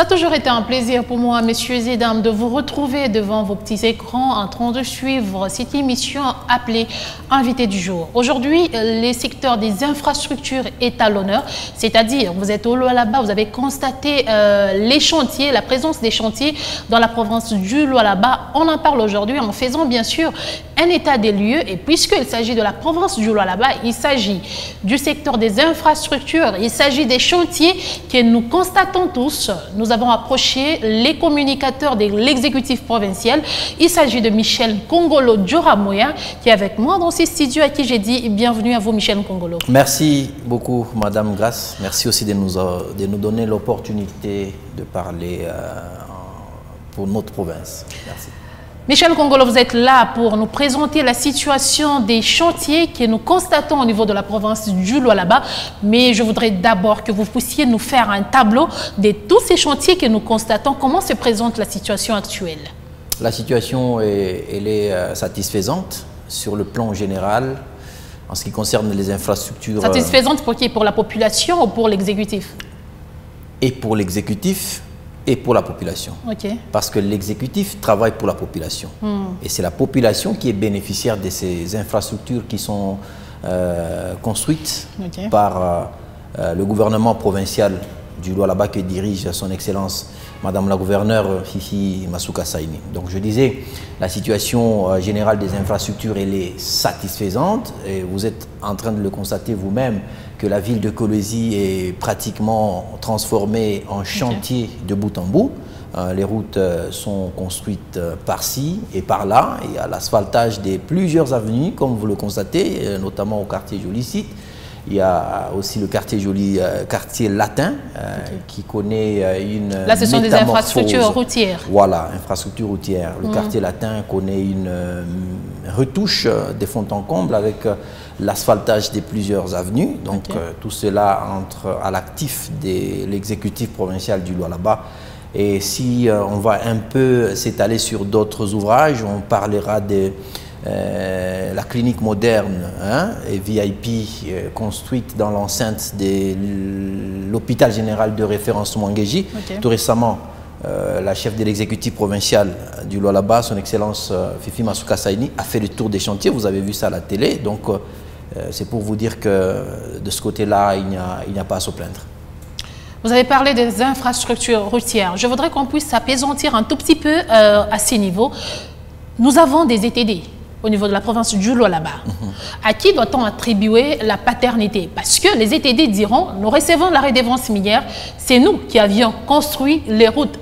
Ça a toujours été un plaisir pour moi, messieurs et dames, de vous retrouver devant vos petits écrans en train de suivre cette émission appelée Invité du jour. Aujourd'hui, les secteurs des infrastructures est à l'honneur, c'est-à-dire vous êtes au Lualaba, vous avez constaté les chantiers, la présence des chantiers dans la province du Lualaba. On en parle aujourd'hui en faisant bien sûr un état des lieux, et puisqu'il s'agit de la province du Lualaba, il s'agit du secteur des infrastructures, il s'agit des chantiers que nous constatons tous. Nous avons approché les communicateurs de l'exécutif provincial. Il s'agit de Michel Kongolo Dioramoya qui est avec moi dans ces studios, à qui j'ai dit bienvenue à vous, Michel Kongolo. Merci beaucoup, Madame Grace. Merci aussi de nous donner l'opportunité de parler pour notre province. Merci. Michel Kongolo, vous êtes là pour nous présenter la situation des chantiers que nous constatons au niveau de la province du Lualaba. Mais je voudrais d'abord que vous puissiez nous faire un tableau de tous ces chantiers que nous constatons. Comment se présente la situation actuelle? La situation elle est satisfaisante sur le plan général en ce qui concerne les infrastructures. Satisfaisante pour qui? Pour la population ou pour l'exécutif? Et pour l'exécutif et pour la population. Okay. Parce que l'exécutif travaille pour la population. Et c'est la population qui est bénéficiaire de ces infrastructures qui sont construites par le gouvernement provincial du Lualaba que dirige son Excellence Madame la gouverneure Fifi Masuka Saini. Donc je disais, la situation générale des infrastructures elle est satisfaisante et vous êtes en train de le constater vous-même que la ville de Kolwezi est pratiquement transformée en chantier de bout en bout. Les routes sont construites par-ci et par-là. Il y a l'asphaltage de plusieurs avenues, comme vous le constatez, notamment au quartier Joli-Site. Il y a aussi le quartier Joli, quartier latin, qui connaît une Là, ce sont des infrastructures routières. Voilà, infrastructures routières. Le quartier latin connaît une retouche de fond en comble avec l'asphaltage de plusieurs avenues. Donc, tout cela entre à l'actif de l'exécutif provincial du Lualaba. Et si on va un peu s'étaler sur d'autres ouvrages, on parlera de la clinique moderne et VIP construite dans l'enceinte de l'hôpital général de référence Mwangeji. Tout récemment, la chef de l'exécutif provincial du Lualaba, son Excellence Fifi Masuka Saini, a fait le tour des chantiers. Vous avez vu ça à la télé. Donc, c'est pour vous dire que de ce côté-là, il n'y a pas à se plaindre. Vous avez parlé des infrastructures routières. Je voudrais qu'on puisse s'apaisantir un tout petit peu à ces niveaux. Nous avons des ETD au niveau de la province du Lualaba. À qui doit-on attribuer la paternité? Parce que les ETD diront, nous recevons la redevance minière, c'est nous qui avions construit les routes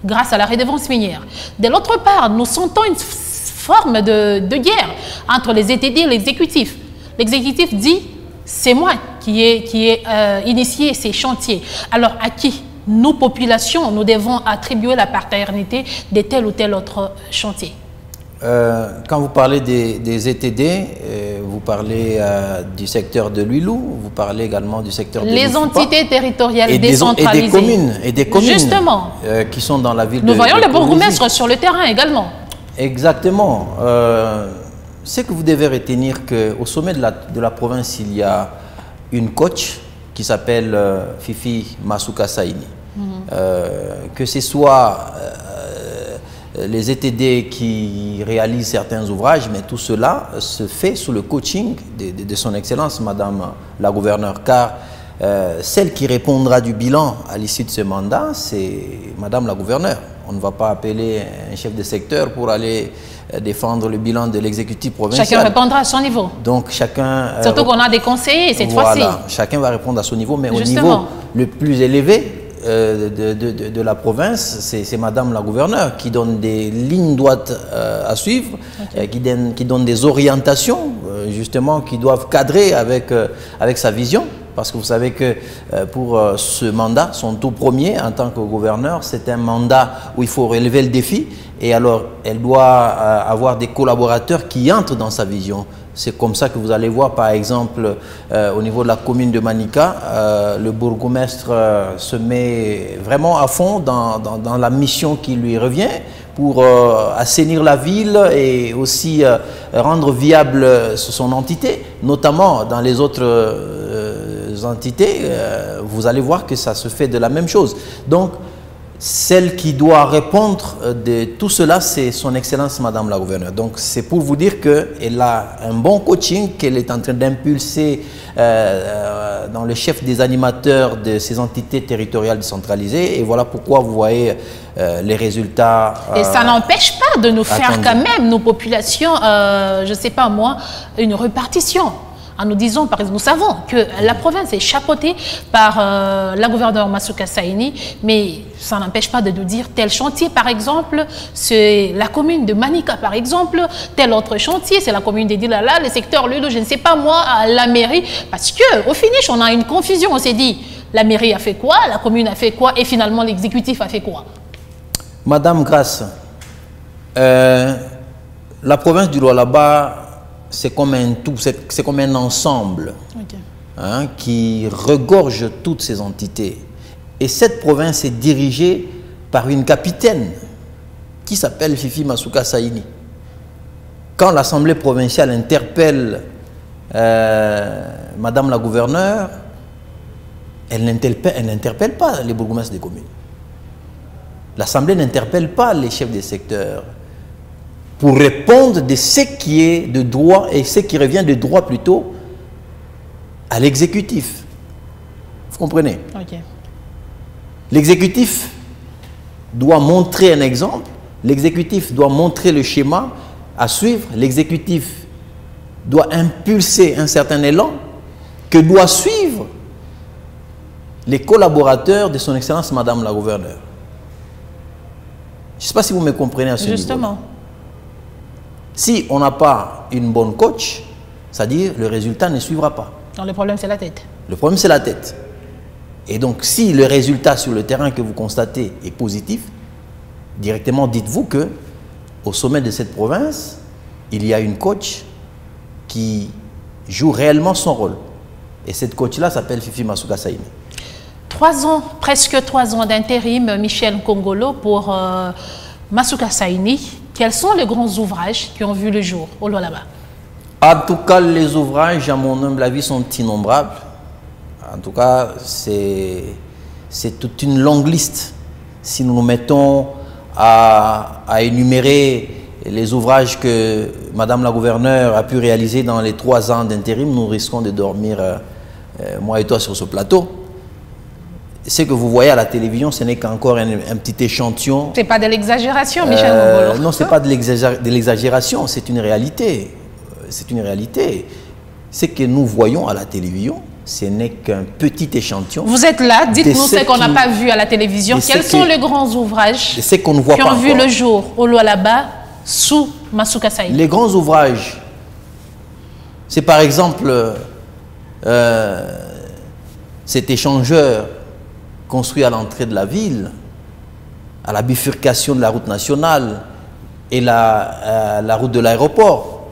grâce à la redevance minière. De l'autre part, nous sentons une forme de guerre entre les ETD et l'exécutif. L'exécutif dit, c'est moi qui ai initié ces chantiers. Alors, à qui, nous, populations, nous devons attribuer la paternité de tel ou tel autre chantier? Quand vous parlez des ETD, vous parlez du secteur de l'Uilou, vous parlez également du secteur de les entités territoriales et décentralisées. Et des communes justement, qui sont dans la ville nous voyons le bourgmestre sur le terrain également. Exactement. Ce que vous devez retenir qu'au sommet de la province, il y a une coach qui s'appelle Fifi Masuka Saini. Que ce soit les ETD qui réalisent certains ouvrages, mais tout cela se fait sous le coaching de son Excellence, Madame la gouverneure, car celle qui répondra du bilan à l'issue de ce mandat, c'est Madame la gouverneure. On ne va pas appeler un chef de secteur pour aller défendre le bilan de l'exécutif provincial. Chacun répondra à son niveau. Donc chacun... Surtout qu'on a des conseillers cette fois-ci. Voilà, chacun va répondre à son niveau, mais justement, au niveau le plus élevé de la province, c'est Madame la gouverneure qui donne des lignes droites à suivre, qui donne des orientations justement qui doivent cadrer avec sa vision. Parce que vous savez que pour ce mandat, son tout premier en tant que gouverneur, c'est un mandat où il faut relever le défi. Et alors, elle doit avoir des collaborateurs qui entrent dans sa vision. C'est comme ça que vous allez voir, par exemple, au niveau de la commune de Manika, le bourgmestre se met vraiment à fond dans la mission qui lui revient pour assainir la ville et aussi rendre viable son entité, notamment dans les autres entités. Vous allez voir que ça se fait de la même chose. Donc, Celle qui doit répondre de tout cela, c'est son Excellence Madame la Gouverneure. Donc c'est pour vous dire qu'elle a un bon coaching, qu'elle est en train d'impulser dans le chef des animateurs de ces entités territoriales décentralisées. Et voilà pourquoi vous voyez les résultats. Et ça n'empêche pas de nous faire quand même, nos populations, je ne sais pas moi, une répartition. En nous disant, par exemple, nous savons que la province est chapeautée par la gouverneure Masuka Saini, mais ça n'empêche pas de nous dire tel chantier, par exemple, c'est la commune de Manika, par exemple, tel autre chantier, c'est la commune de Dilala, le secteur Ludo, je ne sais pas moi, la mairie, parce qu'au finish, on a une confusion, on s'est dit, la mairie a fait quoi, la commune a fait quoi, et finalement l'exécutif a fait quoi? Madame Grasse, la province du Lualaba, c'est comme un tout, c'est comme un ensemble qui regorge toutes ces entités. Et cette province est dirigée par une capitaine qui s'appelle Fifi Masuka Saini. Quand l'Assemblée provinciale interpelle Madame la gouverneure, elle n'interpelle pas les bourgmestres des communes. L'Assemblée n'interpelle pas les chefs des secteurs pour répondre de ce qui est de droit et ce qui revient de droit plutôt à l'exécutif. Vous comprenez? L'exécutif doit montrer un exemple, l'exécutif doit montrer le schéma à suivre, l'exécutif doit impulser un certain élan que doit suivre les collaborateurs de son Excellence Madame la Gouverneure. Je ne sais pas si vous me comprenez à ce niveau. Justement. Si on n'a pas une bonne coach, c'est-à-dire le résultat ne suivra pas. Non, le problème c'est la tête. Le problème c'est la tête. Et donc si le résultat sur le terrain que vous constatez est positif, directement dites-vous que au sommet de cette province, il y a une coach qui joue réellement son rôle. Et cette coach-là s'appelle Fifi Masuka Saini. 3 ans, presque 3 ans d'intérim, Michel Nkongolo, pour Masuka Saini. Quels sont les grands ouvrages qui ont vu le jour au Lualaba? En tout cas, les ouvrages, à mon humble avis, sont innombrables. En tout cas, c'est toute une longue liste. Si nous nous mettons à énumérer les ouvrages que Madame la gouverneure a pu réaliser dans les 3 ans d'intérim, nous risquons de dormir, moi et toi, sur ce plateau. Ce que vous voyez à la télévision, ce n'est qu'encore un petit échantillon. C'est pas de l'exagération, Michel Nkongolo. Non, ce n'est pas de l'exagération, c'est une réalité. C'est une réalité. Ce que nous voyons à la télévision, ce n'est qu'un petit échantillon. Vous êtes là, dites-nous ce qu'on n'a pas vu à la télévision. Quels sont les grands ouvrages qui ont vu le jour au Lualaba sous Masuka Saini? Les grands ouvrages, c'est par exemple cet échangeur construit à l'entrée de la ville, à la bifurcation de la route nationale et la route de l'aéroport.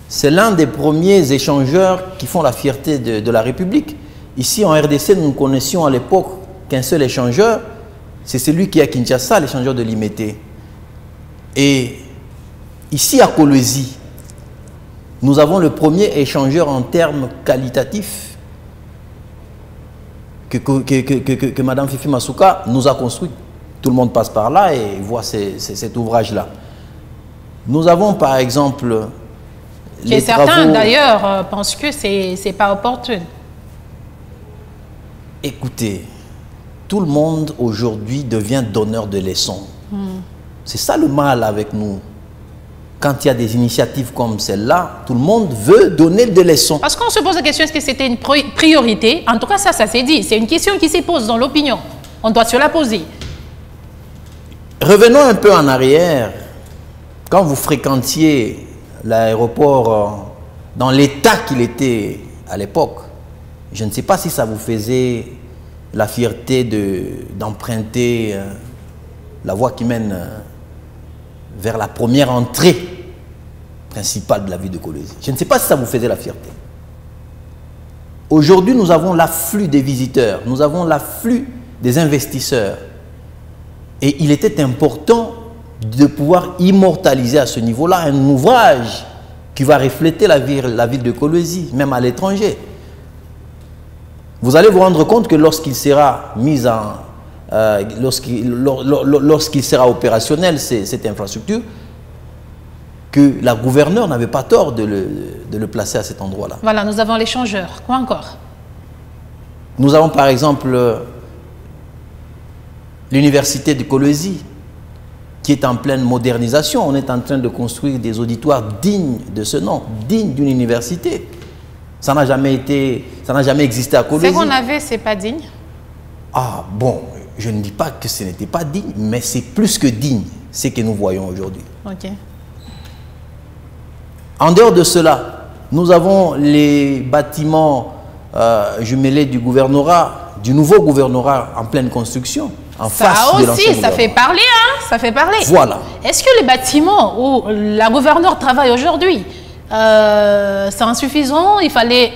C'est l'un des premiers échangeurs qui font la fierté de la République. Ici, en RDC, nous ne connaissions à l'époque qu'un seul échangeur, c'est celui qui est à Kinshasa, l'échangeur de Limete. Et ici, à Kolwezi, nous avons le premier échangeur en termes qualitatifs que Mme Fifi Masuka nous a construit. Tout le monde passe par là et voit cet ouvrage-là. Nous avons par exemple... Et certains d'ailleurs pensent que c'est pas opportun. Écoutez, tout le monde aujourd'hui devient donneur de leçons. C'est ça le mal avec nous. Quand il y a des initiatives comme celle-là, tout le monde veut donner des leçons. Parce qu'on se pose la question, est-ce que c'était une priorité? En tout cas, ça s'est dit. C'est une question qui se pose dans l'opinion. On doit se la poser. Revenons un peu en arrière. Quand vous fréquentiez l'aéroport dans l'état qu'il était à l'époque, je ne sais pas si ça vous faisait la fierté d'emprunter la voie qui mène vers la première entrée principale de la ville de Kolwezi. Je ne sais pas si ça vous faisait la fierté. Aujourd'hui, nous avons l'afflux des visiteurs, nous avons l'afflux des investisseurs. Et il était important de pouvoir immortaliser à ce niveau-là un ouvrage qui va refléter la ville de Kolwezi, même à l'étranger. Vous allez vous rendre compte que lorsqu'il sera mis lorsqu'il sera opérationnel, cette infrastructure, que la gouverneure n'avait pas tort de le placer à cet endroit-là. Voilà, nous avons l'échangeur. Quoi encore? Nous avons par exemple l'université de Kolwezi, qui est en pleine modernisation. On est en train de construire des auditoires dignes de ce nom, dignes d'une université. Ça n'a jamais existé à Kolwezi. Ce qu'on avait, c'est pas digne? Ah bon, je ne dis pas que ce n'était pas digne, mais c'est plus que digne, ce que nous voyons aujourd'hui. Ok. En dehors de cela, nous avons les bâtiments jumelés du gouvernorat, du nouveau gouvernorat en pleine construction. Ça aussi, ça fait parler, hein? Ça fait parler. Voilà. Est-ce que les bâtiments où la gouverneure travaille aujourd'hui, c'est insuffisant? Il fallait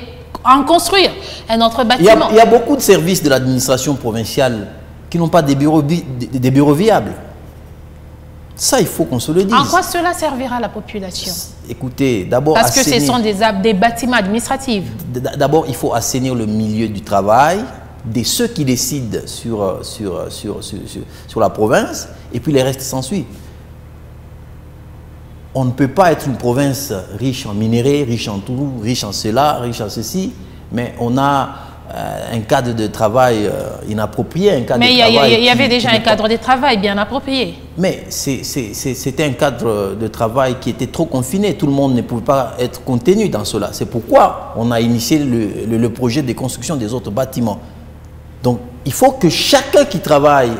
en construire un autre bâtiment. Il y a beaucoup de services de l'administration provinciale qui n'ont pas des bureaux viables. Ça, il faut qu'on se le dise. En quoi cela servira à la population? Écoutez, d'abord... Parce que ce sont des bâtiments administratifs. D'abord, il faut assainir le milieu du travail de ceux qui décident sur la province, et puis les restes s'ensuivent. On ne peut pas être une province riche en minerais, riche en tout, riche en cela, riche en ceci, mais on a un cadre de travail inapproprié. Mais il y avait déjà un cadre de travail bien approprié. Mais c'était un cadre de travail qui était trop confiné. Tout le monde ne pouvait pas être contenu dans cela. C'est pourquoi on a initié le projet de construction des autres bâtiments. Donc, il faut que chacun qui travaille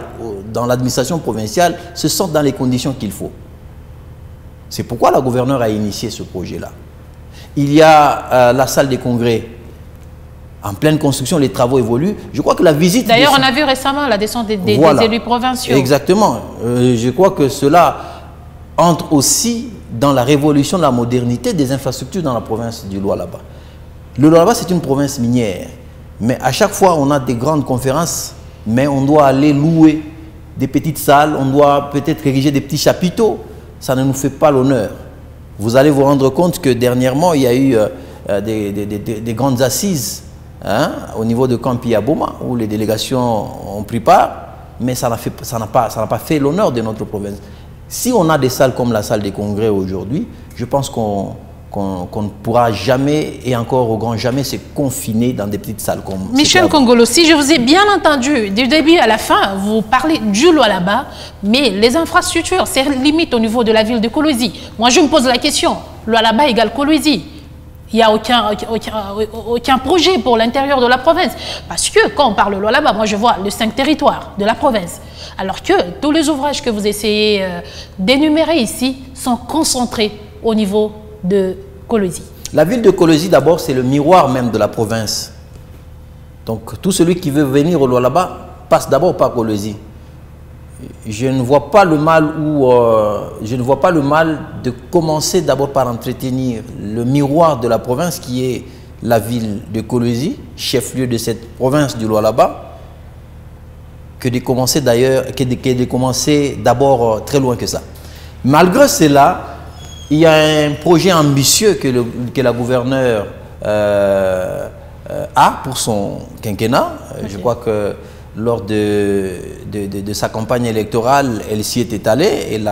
dans l'administration provinciale se sente dans les conditions qu'il faut. C'est pourquoi la gouverneure a initié ce projet-là. Il y a la salle des congrès en pleine construction, les travaux évoluent. Je crois que la visite... D'ailleurs, on a vu récemment la descente des élus provinciaux. Exactement. Je crois que cela entre aussi dans la révolution de la modernité des infrastructures dans la province du Lualaba. Le Lualaba, c'est une province minière. Mais à chaque fois, on a des grandes conférences, mais on doit aller louer des petites salles, on doit peut-être ériger des petits chapiteaux. Ça ne nous fait pas l'honneur. Vous allez vous rendre compte que dernièrement, il y a eu des grandes assises au niveau de Campi Aboma, où les délégations ont pris part, mais ça n'a pas fait l'honneur de notre province. Si on a des salles comme la salle des congrès aujourd'hui, je pense qu'on ne pourra jamais, et encore au grand jamais, se confiner dans des petites salles comme... Michel Kongolo, si je vous ai bien entendu, du début à la fin, vous parlez du Lualaba, mais les infrastructures, c'est limite au niveau de la ville de Kolwezi. Moi, je me pose la question, Lualaba égale Kolwezi. Il n'y a aucun projet pour l'intérieur de la province. Parce que quand on parle de Lualaba, moi je vois les 5 territoires de la province. Alors que tous les ouvrages que vous essayez d'énumérer ici sont concentrés au niveau de Kolwezi. La ville de Kolwezi, d'abord, c'est le miroir même de la province. Donc tout celui qui veut venir au Lualaba passe d'abord par Kolwezi. Je ne vois pas le mal de commencer d'abord par entretenir le miroir de la province qui est la ville de Kolwezi, chef-lieu de cette province du Lualaba, que de commencer d'abord très loin que ça. Malgré cela, il y a un projet ambitieux que la gouverneure a pour son quinquennat. Okay. Je crois que lors de sa campagne électorale, elle s'y est étalée. Elle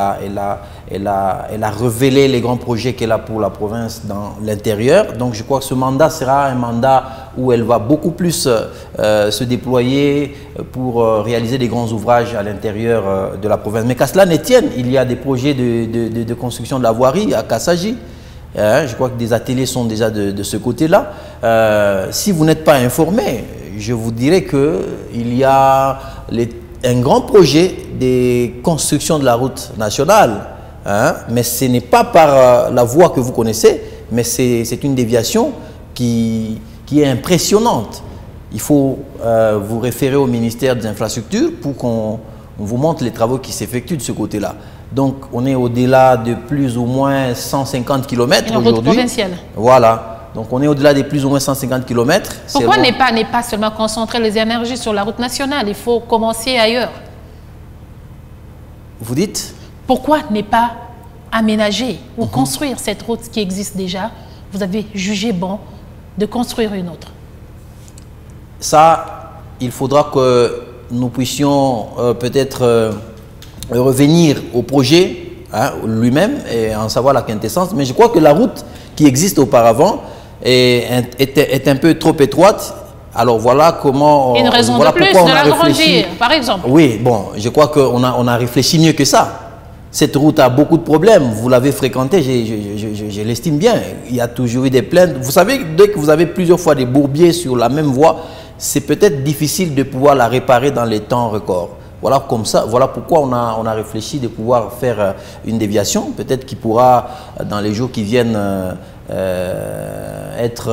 a révélé les grands projets qu'elle a pour la province dans l'intérieur. Donc je crois que ce mandat sera un mandat où elle va beaucoup plus se déployer pour réaliser des grands ouvrages à l'intérieur de la province. Mais qu'à cela ne tienne, il y a des projets de construction de la voirie à Kassaji. Je crois que des ateliers sont déjà de ce côté-là. Si vous n'êtes pas informé, je vous dirais qu'il y a un grand projet de construction de la route nationale, mais ce n'est pas par la voie que vous connaissez, mais c'est une déviation qui est impressionnante. Il faut vous référer au ministère des Infrastructures pour qu'on vous montre les travaux qui s'effectuent de ce côté-là. Donc, on est au-delà de plus ou moins 150 km aujourd'hui. Une route provinciale. Voilà. Donc, on est au-delà des plus ou moins 150 km. Pourquoi n'est pas seulement concentrer les énergies sur la route nationale? Il faut commencer ailleurs. Vous dites? Pourquoi ne pas aménager ou construire cette route qui existe déjà? Vous avez jugé bon de construire une autre. Ça, il faudra que nous puissions peut-être revenir au projet lui-même et en savoir la quintessence. Mais je crois que la route qui existe auparavant est un peu trop étroite. Alors voilà comment... Une raison de plus de l'agrandir, par exemple. Oui, bon, je crois qu'on a réfléchi mieux que ça. Cette route a beaucoup de problèmes. Vous l'avez fréquentée, je l'estime bien. Il y a toujours eu des plaintes. Vous savez, dès que vous avez plusieurs fois des bourbiers sur la même voie, c'est peut-être difficile de pouvoir la réparer dans les temps records. Voilà comme ça. Voilà pourquoi on a réfléchi de pouvoir faire une déviation, peut-être qui pourra, dans les jours qui viennent, être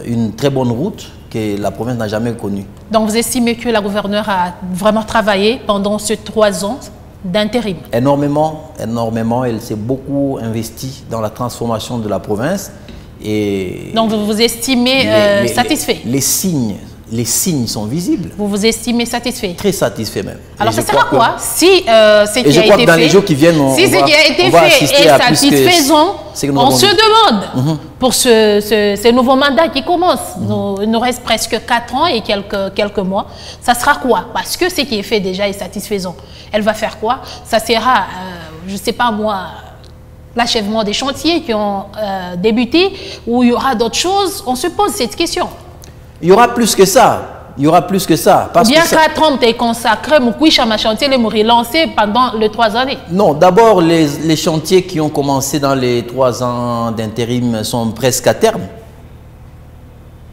une très bonne route que la province n'a jamais connue. Donc vous estimez que la gouverneure a vraiment travaillé pendant ces 3 ans d'intérim? Énormément, énormément. Elle s'est beaucoup investie dans la transformation de la province. Et donc vous vous estimez satisfait? Les signes sont visibles. Vous vous estimez satisfait? Très satisfait même. Alors ça sert à quoi si ce qui a été fait, les jours qui viennent, si ce qui a été fait est satisfaisant, on se demande pour ce nouveau mandat qui commence, il nous reste presque 4 ans et quelques mois, ça sera quoi? Parce que ce qui est fait déjà est satisfaisant. Elle va faire quoi? Ça sera, je ne sais pas moi, l'achèvement des chantiers qui ont débuté, ou il y aura d'autres choses? On se pose cette question. Il y aura plus que ça. Il y aura plus que ça. Parce bien que 4 ans est consacré, mon chantier les relancé pendant les 3 années. Non, d'abord, les chantiers qui ont commencé dans les 3 ans d'intérim sont presque à terme.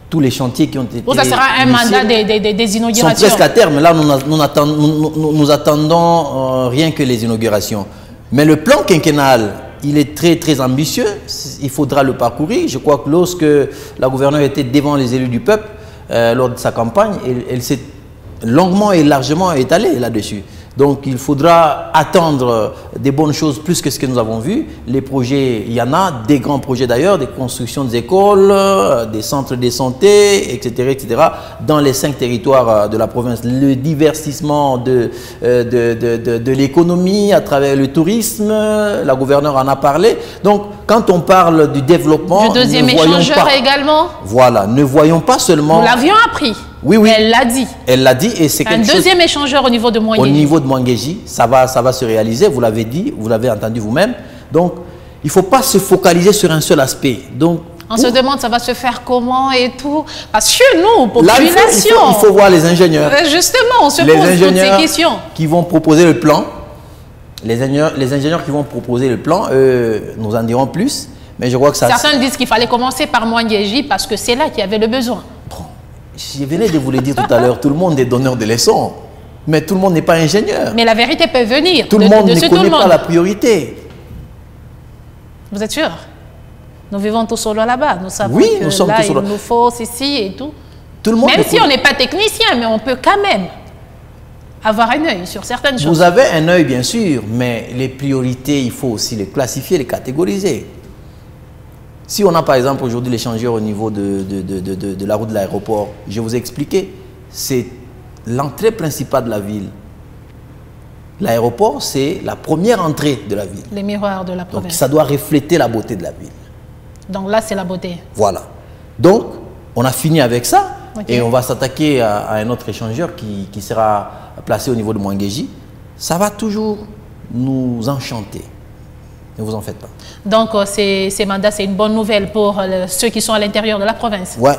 Tous les chantiers qui ont été... ça sera un mandat des inaugurations. Sont presque à terme. Là, nous attendons rien que les inaugurations. Mais le plan quinquennal, il est très, très ambitieux. Il faudra le parcourir. Je crois que lorsque la gouverneure était devant les élus du peuple, lors de sa campagne, elle s'est longuement et largement étalée là-dessus. Donc, il faudra attendre des bonnes choses plus que ce que nous avons vu. Les projets, il y en a, des grands projets d'ailleurs, des constructions des écoles, des centres de santé, etc., dans les 5 territoires de la province. Le diversissement de l'économie à travers le tourisme, la gouverneure en a parlé. Donc, quand on parle du développement, du deuxième échangeur également. Voilà, ne voyons pas seulement... Nous l'avions appris. Oui, oui. Elle l'a dit. Elle l'a dit et c'est quelque chose... Un deuxième échangeur au niveau de Mwangeji. Au niveau de Mwangeji, ça va se réaliser, vous l'avez dit, vous l'avez entendu vous-même. Donc, il ne faut pas se focaliser sur un seul aspect. Donc, on se demande ça va se faire comment et tout. Parce que nous, population... Là, il faut voir les ingénieurs. Justement, on se pose toutes ces questions. Qui vont proposer le plan. Les ingénieurs qui vont proposer le plan, nous en diront plus. Mais je crois que ça... Certains disent qu'il fallait commencer par Mwangeji parce que c'est là qu'il y avait le besoin. Je venais de vous le dire tout à l'heure, tout le monde est donneur de leçons, mais tout le monde n'est pas ingénieur. Mais la vérité peut venir. Tout le monde ne connaît pas la priorité. Vous êtes sûr? Nous vivons tous solo là-bas. Nous savons oui, que nous sommes là, tous solo. Il nous faut ceci et tout. Tout le monde même si on n'est pas technicien, mais on peut quand même avoir un œil sur certaines choses. Vous avez un œil, bien sûr, mais les priorités, il faut aussi les classifier, les catégoriser. Si on a par exemple aujourd'hui l'échangeur au niveau de la route de l'aéroport, je vous ai expliqué, c'est l'entrée principale de la ville. L'aéroport, c'est la première entrée de la ville. Les miroirs de la province. Donc ça doit refléter la beauté de la ville. Donc là, c'est la beauté. Voilà. Donc, on a fini avec ça okay. Et on va s'attaquer à un autre échangeur qui sera placé au niveau de Mwangeji. Ça va toujours nous enchanter. Ne vous en faites pas. Donc, ces mandats, c'est une bonne nouvelle pour ceux qui sont à l'intérieur de la province. Ouais.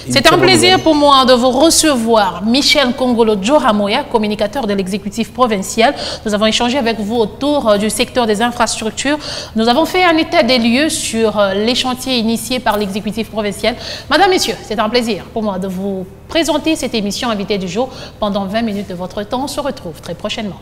C'est un plaisir pour moi de vous recevoir, Michel Kongolo Djoramoya, communicateur de l'exécutif provincial. Nous avons échangé avec vous autour du secteur des infrastructures. Nous avons fait un état des lieux sur les chantiers initiés par l'exécutif provincial. Madame, Messieurs, c'est un plaisir pour moi de vous présenter cette émission invitée du jour. Pendant 20 minutes de votre temps, on se retrouve très prochainement.